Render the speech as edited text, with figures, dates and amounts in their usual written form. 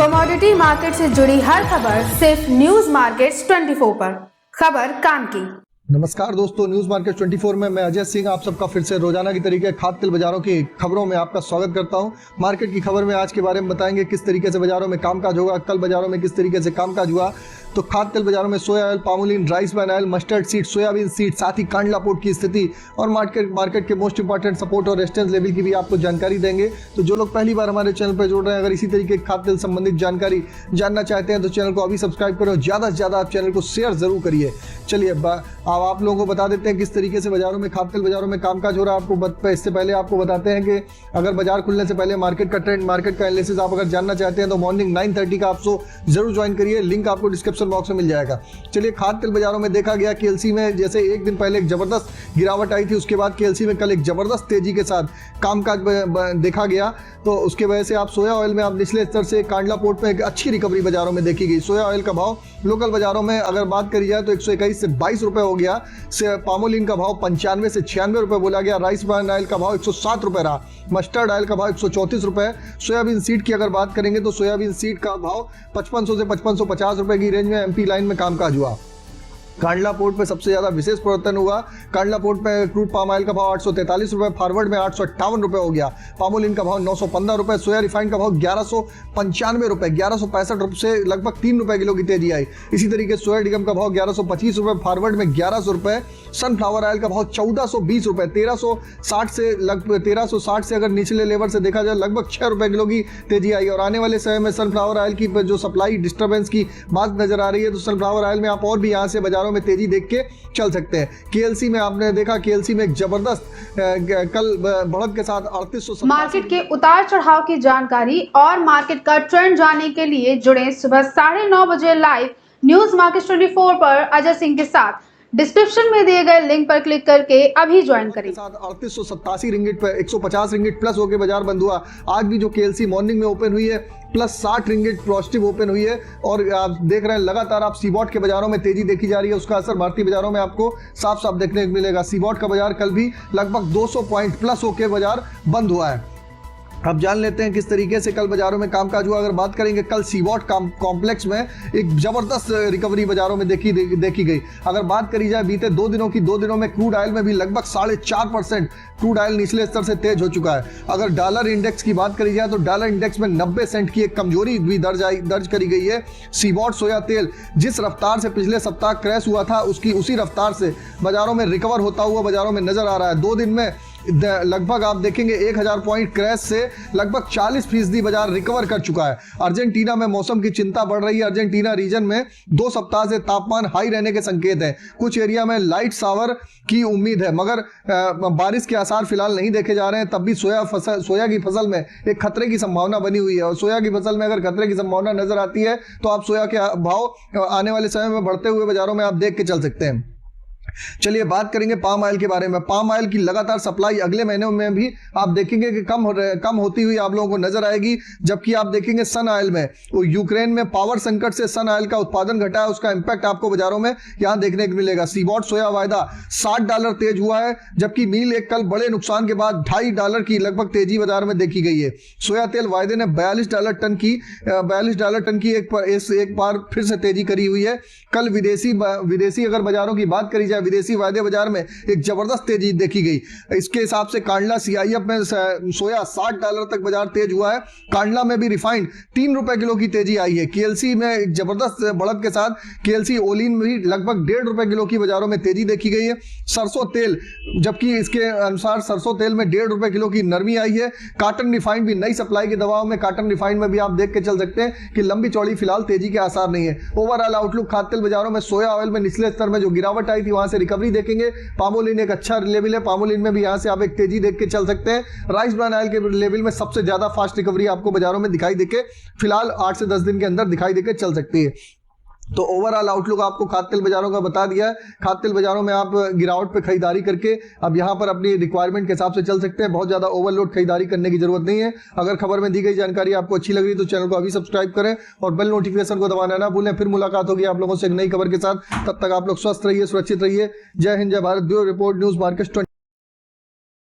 Commodity market से जुड़ी हर खबर सिर्फ न्यूज मार्केट्स 24 पर। खबर काम की। नमस्कार दोस्तों, न्यूज मार्केट 24 में मैं अजय सिंह आप सबका फिर से रोजाना की तरीके खाद्य तेल बाजारों की खबरों में आपका स्वागत करता हूं। मार्केट की खबर में आज के बारे में बताएंगे किस तरीके से बाजारों में कामकाज होगा, कल बाजारों में किस तरीके से कामकाज हुआ। तो खाद्य तेल बाजारों में सोया oil, palmolein, rice bran oil, mustard seed, soybean seed, साथ ही कांडला पोर्ट की स्थिति और मार्केट के मोस्ट इंपॉर्टेंट सपोर्ट और रेजिस्टेंस लेवल की भी आपको जानकारी देंगे। तो जो लोग पहली बार हमारे चैनल पर जुड़ रहे हैं, अगर इसी तरीके की खाद्य तेल संबंधित जानकारी जानना चाहते हैं तो चैनल को अभी सब्सक्राइब करें और ज़्यादा से ज़्यादा आप चैनल को शेयर जरूर करिए। चलिए अब आप लोगों को बता देते हैं किस तरीके से बाजारों में खाद्य तेल बाजारों में कामकाज हो रहा है। आपको इससे पहले आपको बताते हैं कि अगर बाजार खुलने से पहले मार्केट का ट्रेंड, मार्केट का एनालिसिस आप अगर जानना चाहते हैं तो मॉर्निंग 9:30 का आप जरूर ज्वाइन करिए। लिंक आपको डिस्क्रिप्शन बॉक्स में मिल जाएगा। चलिए, खाद्य तेल बाजारों में देखा गया कि एलसी में जैसे एक दिन पहले एक जबरदस्त गिरावट आई थी, उसके बाद केएलसी में कल एक जबरदस्त तेजी के साथ कामकाज देखा गया। तो उसके वजह से आप सोया ऑयल में आप निचले स्तर से कांडला पोर्ट में एक अच्छी रिकवरी बाजारों में देखी गई। सोया ऑयल का भाव लोकल बाजारों में अगर बात करी जाए तो 121 से 22 रुपए हो गया। पामोलिन का भाव 95 से 96 रुपए बोला गया। राइस ब्रान ऑयल का भाव 107 रुपए रहा। मस्टर्ड ऑयल का भाव 134 रुपए। सोयाबीन सीड की अगर बात करेंगे तो सोयाबीन सीड का भाव 5500 से 5550 रुपए की रेंज में एमपी लाइन में कामकाज हुआ। कांडला पोर्ट पे सबसे ज्यादा विशेष परिवर्तन हुआ। कांडला पोर्ट पे क्रूड पाम ऑयल का भाव 843 रुपए, फॉरवर्ड में 858 रुपए हो गया। पामोलिन का भाव 915 रुपए, सोया रिफाइंड का भाव 1195 रुपए, 1165 रुपए से लगभग 3 रुपए किलो की तेजी आई। इसी तरीके सोया डिगम का भाव 1125 रुपए, फॉरवर्ड में 1100 रुपए। सनफ्लावर ऑयल का भाव 1420 रुपए, 1360 से अगर निचले लेवल से देखा जाए लगभग 6 रुपए किलो की तेजी आई। और आने वाले समय में सनफ्लावर ऑयल की जो सप्लाई डिस्टर्बेंस की बात नजर आ रही है तो सनफ्लावर ऑयल में आप और भी यहाँ से बाजारों में तेजी देख के चल सकते हैं। केएलसी में आपने देखा, केएलसी में एक जबरदस्त कल बढ़त के साथ 3800। मार्केट के उतार चढ़ाव की जानकारी और मार्केट का ट्रेंड जानने के लिए जुड़े सुबह 9:30 बजे लाइव न्यूज मार्केट 24 पर अजय सिंह के साथ। डिस्क्रिप्शन में दिए गए लिंक पर क्लिक करके अभी ज्वाइन करें। 3887 रिंगिट पर 150 रिंगिट प्लस होकर बाजार बंद हुआ। आज भी जो केएलसी मॉर्निंग में ओपन हुई है प्लस 60 रिंगिट पॉजिटिव ओपन हुई है। और आप देख रहे हैं लगातार आप सीबॉट के बाजारों में तेजी देखी जा रही है। उसका असर भारतीय बाजारों में आपको साफ साफ देखने को मिलेगा। सीबॉट का बाजार कल भी लगभग 200 पॉइंट प्लस होकर बाजार बंद हुआ है। अब जान लेते हैं किस तरीके से कल बाजारों में कामकाज हुआ। अगर बात करेंगे कल सीबॉट कॉम्प्लेक्स में एक जबरदस्त रिकवरी बाजारों में देखी गई। अगर बात करी जाए बीते 2 दिनों में क्रूड ऑयल में भी लगभग 4.5% क्रूड ऑयल निचले स्तर से तेज हो चुका है। अगर डॉलर इंडेक्स की बात करी जाए तो डॉलर इंडेक्स में 90 सेंट की एक कमजोरी भी दर्ज करी गई है। सीबॉट सोया तेल जिस रफ्तार से पिछले सप्ताह क्रैश हुआ था उसी रफ्तार से बाजारों में रिकवर होता हुआ बाजारों में नजर आ रहा है। 2 दिन में लगभग आप देखेंगे 1000 पॉइंट क्रैश से लगभग 40% बाजार रिकवर कर चुका है। अर्जेंटीना में मौसम की चिंता बढ़ रही है। अर्जेंटीना रीजन में 2 सप्ताह से तापमान हाई रहने के संकेत हैं। कुछ एरिया में लाइट शावर की उम्मीद है मगर बारिश के आसार फिलहाल नहीं देखे जा रहे हैं। तब भी सोया की फसल में एक खतरे की संभावना बनी हुई है। और सोया की फसल में अगर खतरे की संभावना नजर आती है तो आप सोया के भाव आने वाले समय में बढ़ते हुए बाजारों में आप देख के चल सकते हैं। चलिए बात करेंगे पाम ऑयल के बारे में। पाम ऑयल की लगातार सप्लाई अगले महीनों में भी आप देखेंगे कि कम होती हुई आप लोगों को नजर आएगी। जबकि आप देखेंगे सन ऑयल में यूक्रेन में पावर संकट से सन ऑयल का उत्पादन घटा है, उसका इंपैक्ट आपको बाजारों में यहां देखने को मिलेगा। सीबॉट सोया वायदा $60 तेज हुआ है, जबकि मील एक कल बड़े नुकसान के बाद $2.5 की लगभग तेजी बाजार में देखी गई है। सोया तेल वायदे ने $42 टन की एक बार फिर से तेजी करी हुई है। कल विदेशी अगर बाजारों की बात करी जाए, विदेशी वायदे बाजार में एक जबरदस्त तेजी देखी गई। इसके हिसाब से कांडला सीआईएफ में सोया $60 तक बाजार तेज हुआ है। कांडला में भी रिफाइंड 3 रुपए किलो की तेजी आई है। केएलसी में एक जबरदस्त बढ़त के साथ केएलसी ओलिन में भी लगभग 1.5 रुपए किलो की बाजारों में तेजी देखी गई है। सरसों तेल, जबकि इसके अनुसार सरसों तेल में 1.5 रुपए किलो की नरमी आई है। काटन रिफाइंड भी नई सप्लाई के दबाव में, काटन रिफाइंड में भी आप देख के चल सकते हैं कि लंबी चौड़ी फिलहाल तेजी के आसार नहीं है। ओवरऑल आउटलुक खाद्य तेल बाजारों में सोया ऑयल में निचले स्तर में जो गिरावट आई थी वहां से रिकवरी देखेंगे। पामोलिन एक अच्छा लेवल है, पामोलिन में भी यहां से आप एक तेजी देख के चल सकते हैं। राइस ब्रान ऑयल के लेवल में सबसे ज्यादा फास्ट रिकवरी आपको बाजारों में दिखाई देके फिलहाल 8 से 10 दिन के अंदर दिखाई देके चल सकती है। तो ओवरऑल आउटलुक आपको खाद्य तेल बाजारों का बता दिया है। खाद्य तेल बाजारों में आप गिरावट पे खरीदारी करके अब यहाँ पर अपनी रिक्वायरमेंट के हिसाब से चल सकते हैं। बहुत ज्यादा ओवरलोड खरीदारी करने की जरूरत नहीं है। अगर खबर में दी गई जानकारी आपको अच्छी लग रही है तो चैनल को अभी सब्सक्राइब करें और बेल नोटिफिकेशन को दबाना ना भूलें। फिर मुलाकात होगी आप लोगों से एक नई खबर के साथ। तब तक आप लोग स्वस्थ रहिए, सुरक्षित रहिए। जय हिंद, जय Bharat. Bureau report, news market 20।